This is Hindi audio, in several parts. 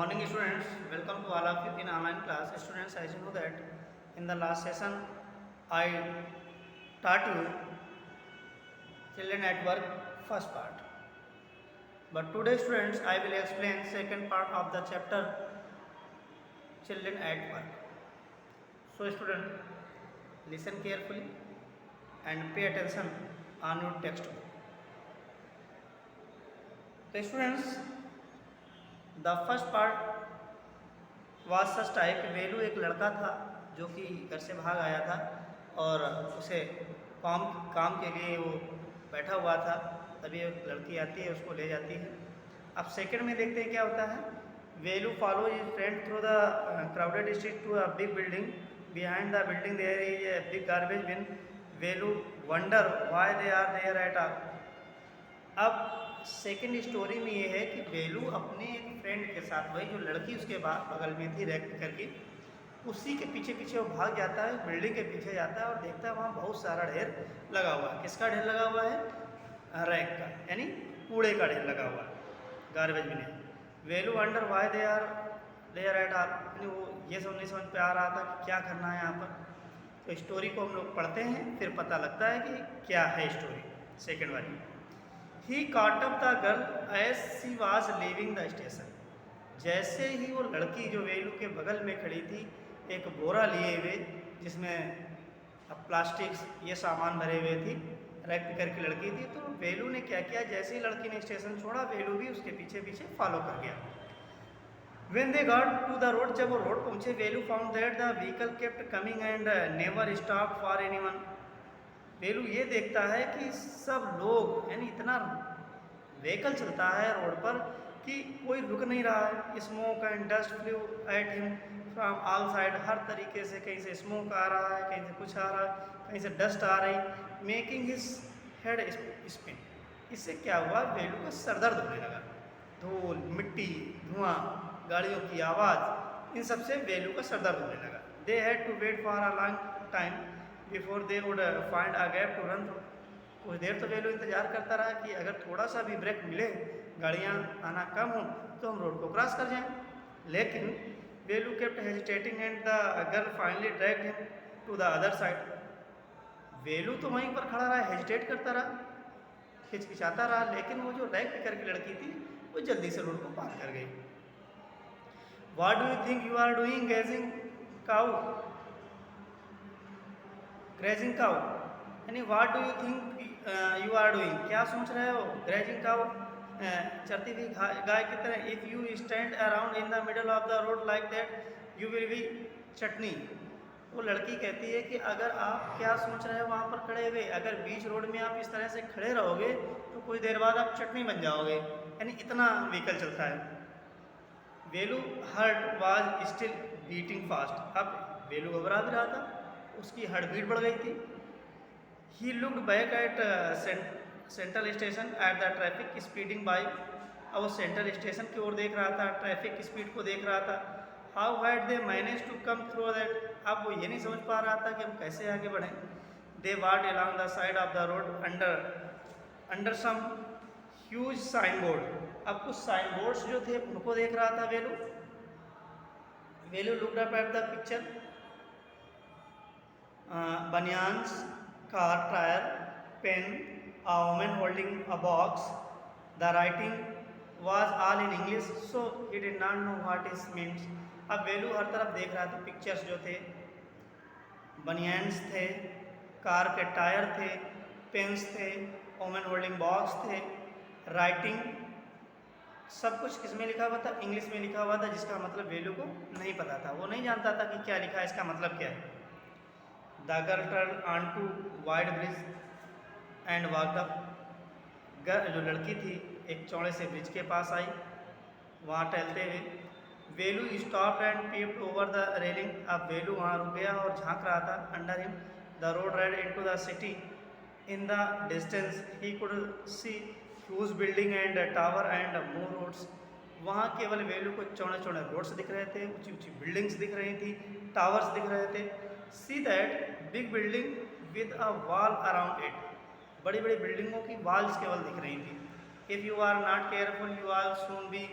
morning students, welcome to all of you in online class. Students, as you know that in the last session I taught you children at work first part. But today students I will explain second part of the chapter children at work. So student, listen carefully and pay attention on your textbook. So students, the first part was such type Velu एक लड़का था जो कि घर से भाग आया था और उसे काम काम के लिए वो बैठा हुआ था। तभी एक लड़की आती है, उसको ले जाती है। अब सेकंड में देखते हैं क्या होता है। Velu follow his friend through the crowded street to a big building. Behind the building there is a big garbage bin. Velu wonder why they are there at all. अब सेकेंड स्टोरी में ये है कि वेलू अपने एक फ्रेंड के साथ, वही जो लड़की उसके बगल में थी रैक करके, उसी के पीछे पीछे वो भाग जाता है, बिल्डिंग के पीछे जाता है और देखता है वहाँ बहुत सारा ढेर लगा हुआ है। किसका ढेर लगा हुआ है? रैक का, यानी कूड़े का ढेर लगा हुआ है, garbage bin. Velu wonder why they are at all, यानी वो ये समझ नहीं समझ पे आ रहा था कि क्या करना है यहाँ पर। तो स्टोरी को हम लोग पढ़ते हैं, फिर पता लगता है कि क्या है स्टोरी सेकेंड वाली। He caught up the girl as she was leaving the station. जैसे ही वो लड़की जो वेलू के बगल में खड़ी थी, एक बोरा लिए हुए जिसमें अब प्लास्टिक ये सामान भरे हुए थी, रैक पे करके लड़की थी। तो वेलू ने क्या किया, जैसे ही लड़की ने स्टेशन छोड़ा, वेलू भी उसके पीछे पीछे फॉलो कर गया। When they got to the road, जब वो रोड पहुंचे, Velu found that the vehicle kept coming and never stop for anyone. Velu ये देखता है कि सब लोग, यानी इतना व्हीकल चलता है रोड पर कि कोई रुक नहीं रहा है। Smoke and dust flew at him from all side. हर तरीके से, कहीं से स्मोक आ रहा है, कहीं से कुछ आ रहा है, कहीं से डस्ट आ रही, मेकिंग हिज हेड स्पिन। इससे क्या हुआ, वेलू का सर दर्द होने लगा। धूल, मिट्टी, धुआं, गाड़ियों की आवाज़, इन सब से वेलू का सर दर्द होने लगा। They had to wait for a long time before they would find a gap to run. कुछ देर तो वेलू इंतजार करता रहा कि अगर थोड़ा सा भी ब्रेक मिले, गाड़ियाँ आना कम हो, तो हम रोड को क्रॉस कर जाएं। लेकिन Velu kept hesitating and the girl finally dragged him to the other side. Velu तो वहीं पर खड़ा रहा, हेजिटेट करता रहा, हिचकिचाता रहा, लेकिन वो जो रैक पे करके लड़की थी वो जल्दी से रोड को पार कर गई। What do you think you are doing grazing cow? Grazing cow यानी what do you think you are doing, क्या सोच रहे हो? ग्रेजिंग काउ, चरती हुई गाय की तरह। If you stand around in the middle of the road like that you will be chutney. वो लड़की कहती है कि अगर आप क्या सोच रहे हो वहाँ पर खड़े हुए, अगर बीच रोड में आप इस तरह से खड़े रहोगे तो कुछ देर बाद आप चटनी बन जाओगे, यानी इतना व्हीकल चलता है। Velu heart was still beating fast. अब वेलू घबरा भी रहा था, उसकी हार्ट बीट बढ़ गई थी। He looked back at central station at the traffic speeding by. अब वो सेंट्रल स्टेशन की ओर देख रहा था, ट्रैफिक स्पीड को देख रहा था। How had they manage to come through that. अब वो ये नहीं समझ पा रहा था कि हम कैसे आगे बढ़ें। They walked along the side of the road under some huge sign board. अब कुछ साइन बोर्ड्स जो थे उनको देख रहा था Velu. Velu looked up at the picture, banians, car tire, pen, a woman holding a box. The writing was all in English, so he did not know what it meant. अब वेलू हर तरफ देख रहा था, पिक्चर्स जो थे, बनियान्स थे, कार के टायर थे, पेन्स थे, वोमेन होल्डिंग बॉक्स थे, राइटिंग, सब कुछ किस में लिखा हुआ था? इंग्लिश में लिखा हुआ था, जिसका मतलब वेलू को नहीं पता था। वो नहीं जानता था कि क्या लिखा है, इसका मतलब क्या है। The girl turned onto wide bridge and walked up. जो लड़की थी एक चौड़े से ब्रिज के पास आई, वहाँ टहलते हुए। Velu stopped and peeped over the railing. अब वेलू वहाँ रुक गया और झांक रहा था। Under him the road led into the city. In the distance he could see huge building and tower and more roads. वहाँ केवल वेलू को चौड़े चौड़े रोड्स दिख रहे थे, ऊंची ऊंची बिल्डिंग्स दिख रही थी, टावर्स दिख रहे थे। See that big building with a wall around it. बड़ी बड़ी बिल्डिंगों की वॉल्स केवल दिख रही थी। If you are not careful you are soon be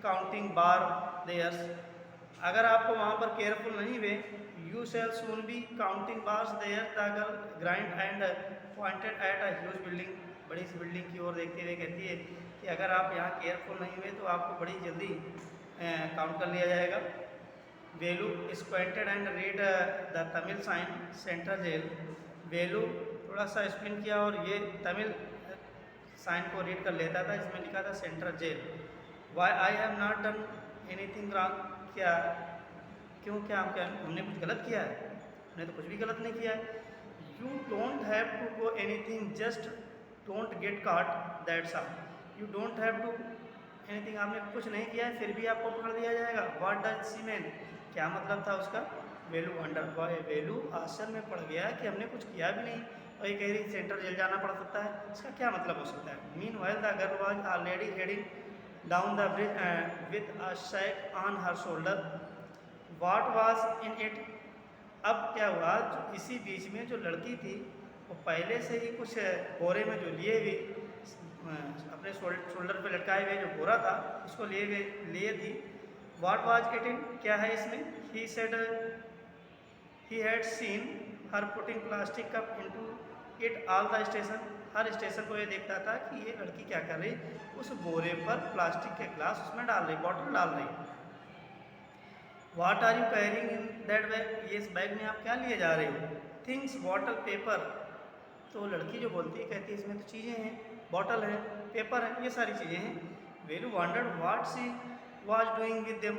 counting bar there's, अगर आपको वहाँ पर केयरफुल नहीं हुए, you shall soon be counting bars there. The girl grinned and pointed at a huge building, बड़ी सी बिल्डिंग की ओर देखते हुए कहती है कि अगर आप यहाँ केयरफुल नहीं हुए तो आपको बड़ी जल्दी काउंट कर लिया जाएगा। Velu squinted and read the Tamil sign central jail. Velu थोड़ा सा एक्सप्लेन किया और ये तमिल साइन को रीड कर लेता था, इसमें लिखा था central jail. Why I have not done anything wrong, क्या क्यों, क्या हमने कुछ गलत किया है? हमने तो कुछ भी गलत नहीं किया है। You don't have to go anything, just don't get caught, that's all. You don't have to anything, आपने कुछ नहीं किया है फिर भी आपको पकड़ लिया जाएगा। व्हाट डज शी मीन, क्या मतलब था उसका? वेलू अंडर, वेलू आश्चर्य में पड़ गया कि हमने कुछ किया भी नहीं और ये कह रही सेंट्रल जेल जाना पड़ सकता है, इसका क्या मतलब हो सकता है? Meanwhile the girl was already heading down the bridge with a sack on her shoulder. What was in it, अब क्या हुआ, जो इसी बीच में जो लड़की थी वो पहले से ही कुछ बोरे में जो लिए हुए अपने शोल्डर पे लटकाए हुए जो बोरा था उसको लिए थी। व्हाट वाज इट इन, क्या है इसमें? He said he had seen her putting plastic cup into it all the station, her station को ये देखता था कि ये लड़की क्या कर रही, उस बोरे पर प्लास्टिक के ग्लास उसमें डाल रही, बॉटल डाल रही। What are you carrying in that bag, ये इस बैग में आप क्या लिए जा रहे हो? Things, bottle, paper. तो लड़की जो बोलती है कहती है इसमें तो चीज़ें हैं, बॉटल है, पेपर है, ये सारी चीज़ें हैं। Velu wondered what she was doing with them,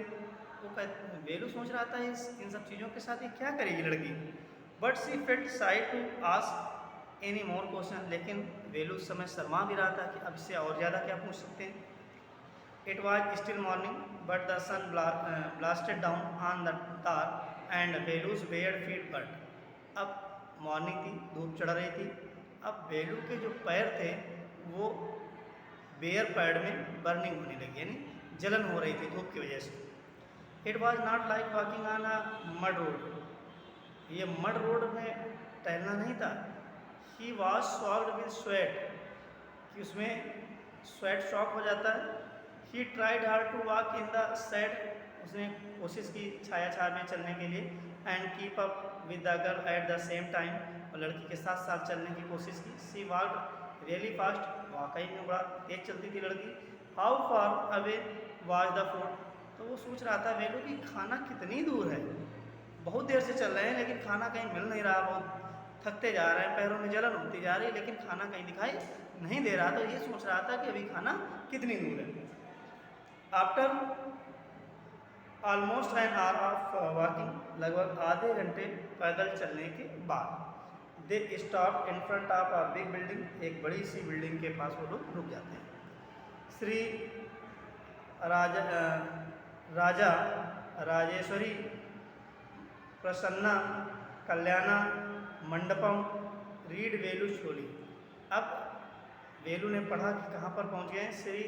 Velu सोच रहा था इन सब चीज़ों के साथ ये क्या करेगी लड़की। But she felt shy to ask any more question, लेकिन वेलू उस समय शर्मा भी रहा था कि अब इससे और ज़्यादा क्या पूछ सकते हैं। It was still morning, but the sun blasted down on the tar and Velu's bare feet burned. अब मॉर्निंग थी, धूप चढ़ रही थी। अब वेलू के जो पैर थे वो बेयर पैड में बर्निंग होने लगी, यानी जलन हो रही थी धूप की वजह से। It was not like walking on a mud road, ये मड रोड में टहलना नहीं था। He was soaked with sweat, कि उसमें स्वेट शॉक हो जाता है। He tried hard to walk in the shade, उसने कोशिश की छाया छाया में चलने के लिए। And keep up with the girl at the same time, और लड़की के साथ साथ चलने की कोशिश की। सी वॉकड रियली फास्ट, वाकई में बड़ा तेज चलती थी लड़की। How far away was the food, तो वो सोच रहा था वेलू कि खाना कितनी दूर है, बहुत देर से चल रहे हैं लेकिन खाना कहीं मिल नहीं रहा, बहुत थकते जा रहे हैं, पैरों में जलन होती जा रही है लेकिन खाना कहीं दिखाई नहीं दे रहा। तो ये सोच रहा था कि अभी खाना कितनी दूर है। After almost an hour of walking, लगभग आधे घंटे पैदल चलने के बाद, they stop in front of a big building, एक बड़ी सी बिल्डिंग के पास वो लोग रुक जाते हैं। श्री राजा राजेश्वरी प्रसन्ना कल्याणा मंडपम रीड वेलू स्लोली। अब वेलू ने पढ़ा कि कहाँ पर पहुँच गए हैं, श्री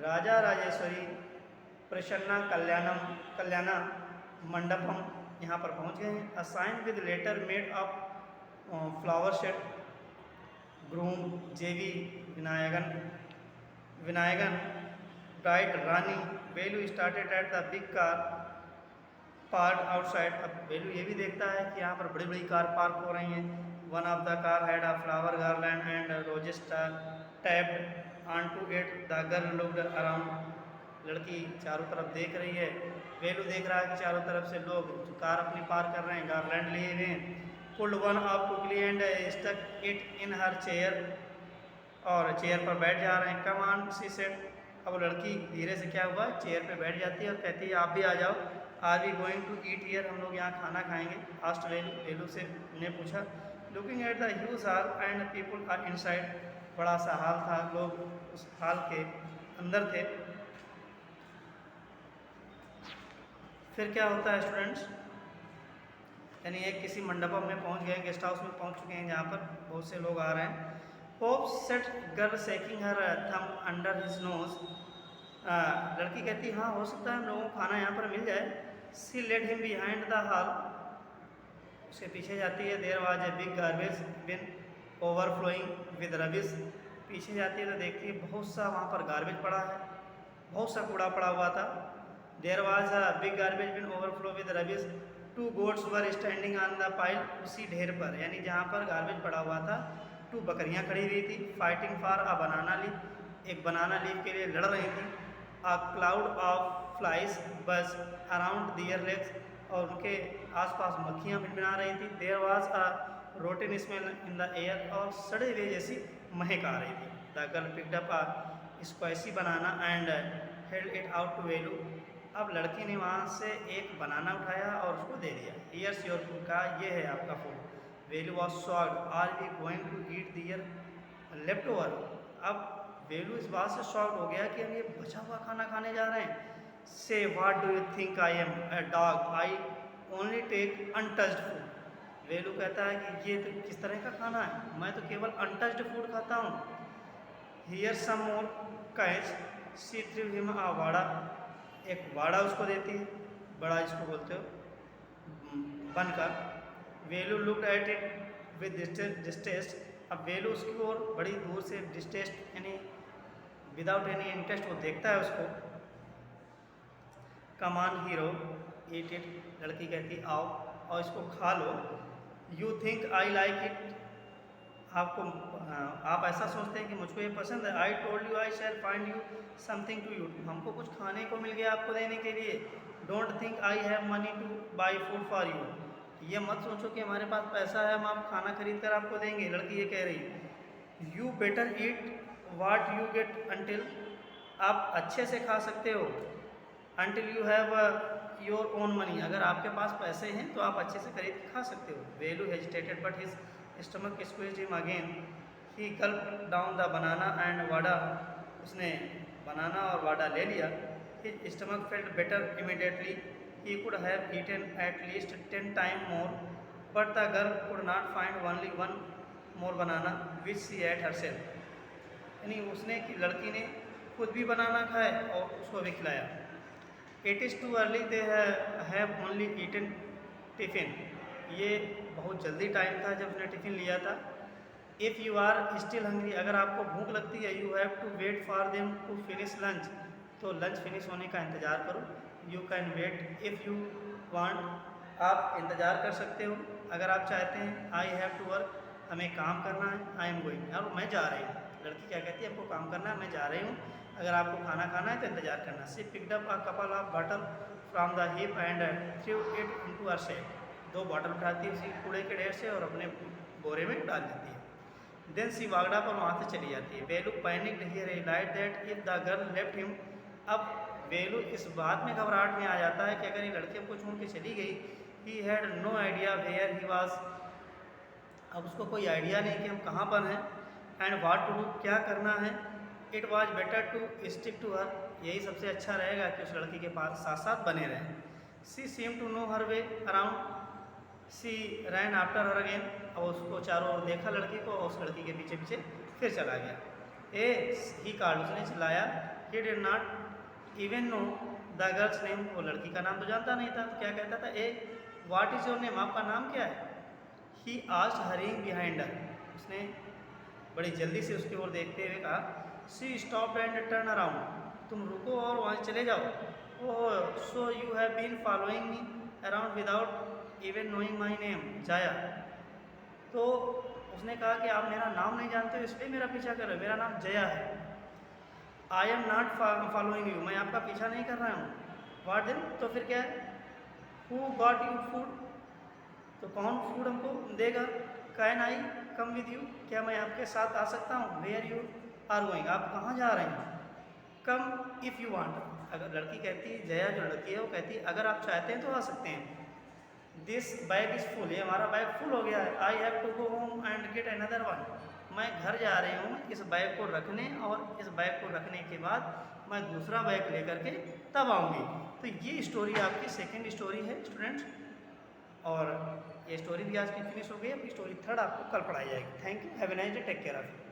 राजा राजेश्वरी प्रसन्ना कल्याणा मंडपम, यहाँ पर पहुँच गए हैं। A sign with letter made of flower shed, groom J V Vinayagan bride Rani. Velu started at the big car park outside, अब वेलू ये भी देखता है कि यहाँ पर बड़ी बड़ी कार पार्क हो रही हैं। One of the car had a flower garland and roses taped on to it, the girl looked around, लड़की चारों तरफ देख रही है, वेलू देख रहा है कि चारों तरफ से लोग जो कार अपनी पार कर रहे हैं, गार्लैंड लिए हुए हैं। Pulled one up quickly and stuck it in her chair, और चेयर पर बैठ जा रहे हैं। कम ऑन शी सेड, अब लड़की धीरे से क्या हुआ, चेयर पे बैठ जाती है और कहती है आप भी आ जाओ। Are we going to eat here, हम लोग यहाँ खाना खाएंगे। आस्ट वेलू, वेलू से ने पूछा। Looking at the huge hall and people are inside, बड़ा सा हॉल था, लोग उस हॉल के अंदर थे। फिर क्या होता है स्टूडेंट्स, यानी एक किसी मंडपम में पहुंच गए, गेस्ट हाउस में पहुंच चुके हैं जहाँ पर बहुत से लोग आ रहे हैं। होप सेट गर्ल शेकिंग हर थंब अंडर हिज नोज, लड़की कहती हाँ हो सकता है हम लोगों को खाना यहाँ पर मिल जाए। She led him behind the hall, उसके पीछे जाती है। There was a big garbage bin overflowing with rubbish, पीछे जाती है तो देखती है बहुत सा वहाँ पर गार्बेज पड़ा है, बहुत सा कूड़ा पड़ा हुआ था। There was a big garbage bin overflow with rubbish, 2 goats were standing on the pile, उसी ढेर पर यानी जहाँ पर गार्बेज पड़ा हुआ था 2 बकरियाँ खड़ी हुई थी। Fighting for a banana leaf, एक बनाना लीफ के लिए लड़ रही थी। A cloud of flies buzz around their legs, और उनके आसपास मक्खियाँ भिनभिना रही थी। There was a rotten smell in the air, और सड़े हुए जैसी महक आ रही थी। The girl picked up a squashy banana and held it out to Velu, अब लड़की ने वहाँ से एक बनाना उठाया और उसको दे दिया। हियर्स योर फूड, कहा ये है आपका food. Velu was shocked, are we going to eat their left over, अब वेलू इस बात से शॉक्ड हो गया कि हम ये बचा हुआ खाना खाने जा रहे हैं। Say what do you think I am a dog, I only take untouched food, Velu कहता है कि ये तो किस तरह का खाना है, मैं तो केवल अनटच्ड फूड खाता हूँ। Here some more catch, she threw him a vada, एक वाड़ा उसको देती है, बड़ा इसको बोलते हो बनकर। Velu looked at it with distaste, अब वेलू उसकी ओर बड़ी दूर से डिस्टेस्ट यानी विदाउट एनी इंटरेस्ट वो देखता है उसको। कमान हीरो ईट इट, लड़की कहती आओ और इसको खा लो। You think I like it, आपको आप ऐसा सोचते हैं कि मुझको ये पसंद है। I told you I shall find you something to eat, हमको कुछ खाने को मिल गया आपको देने के लिए। Don't think I have money two by food for you, ये मत सोचो कि हमारे पास पैसा है हम आप खाना खरीद कर आपको देंगे। लड़की ये कह रही you better eat what you get until, आप अच्छे से खा सकते हो until you have your own money, अगर आपके पास पैसे हैं तो आप अच्छे से खरीद के खा सकते हो। Velu hesitated but his stomach squeezed him again, he gulped down the banana and vada, उसने बनाना और वाडा ले लिया। His stomach felt better immediately, he could have eaten at least 10 times more, but the girl could not find only one more banana which she ate herself, यानी उसने कि लड़की ने खुद भी बनाना खाए और उसको भी खिलाया। It is too early they have only eaten tiffin, ये बहुत जल्दी टाइम था जब उसने टिफ़िन लिया था। If you are still hungry, अगर आपको भूख लगती है, you have to wait for them to finish lunch, तो लंच फिनिश होने का इंतज़ार करो। You can wait if you want, आप इंतज़ार कर सकते हो अगर आप चाहते हैं। आई हैव टू वर्क, हमें काम करना है। आई एम गोइंग, और मैं जा रही हूँ। लड़की क्या कहती है, हमको काम करना है, मैं जा रही हूँ, अगर आपको खाना खाना है तो इंतज़ार करना। She picked up a couple of bottle from the heap and threw it into her shape, 2 bottle उठाती है उसी कूड़े के ढेर से और अपने बोरे में डाल देती है। देन सी वागड़ा पर वहाँ से चली जाती है। Velu panicked he realized that if the girl left him, अब वेलू इस बात में घबराहट में आ जाता है कि अगर ये लड़की हमको छोड़ के चली गई, he had no idea where he was, अब उसको कोई आइडिया नहीं कि हम कहाँ पर हैं। एंड व्हाट टू डू, क्या करना है। It was better to stick to her, यही सबसे अच्छा रहेगा कि उस लड़की के पास साथ साथ बने रहें। She seem to know her way around, she ran after her again, और उसको चारों ओर देखा लड़की को और उस लड़की के पीछे पीछे फिर चला गया। ए ही कॉल्ड, उसने चिल्लाया। He did not even know the girls name, वो लड़की का नाम तो जानता नहीं था, तो क्या कहता था, hey what is your name, आपका नाम क्या है। He asked hurrying behind her, उसने बड़ी जल्दी से उसकी ओर देखते हुए कहा। She stop and turn around, तुम रुको और वहाँ चले जाओ। Oh so you have been following me around without even knowing my name Jaya, तो उसने कहा कि आप मेरा नाम नहीं जानते हो इसलिए मेरा पीछा कर रहे हो, मेरा नाम जया है। I am not following you, मैं आपका पीछा नहीं कर रहा हूँ। व्हाट देन, तो फिर क्या है। हु गॉट यू फूड, तो कौन फूड हमको देगा। Can I come with you, क्या मैं आपके साथ आ सकता हूँ। वेयर यू आर गोइंग, आप कहाँ जा रहे हैं। कम इफ़ यू वांट, अगर लड़की कहती है, जया जो लड़की है वो कहती है अगर आप चाहते हैं तो आ सकते हैं। दिस बैग इज़ फुल, ये हमारा बैग फुल हो गया है। I have to go home and get another one, मैं घर जा रही हूँ इस बैग को रखने, और इस बैग को रखने के बाद मैं दूसरा बैग लेकर के तब आऊँगी। तो ये स्टोरी आपकी सेकंड स्टोरी है स्टूडेंट्स, और ये स्टोरी भी आज की फिनिश हो गई। अब स्टोरी थर्ड आपको कल पढ़ाई जाएगी। Thank you, have a nice day, take care of you.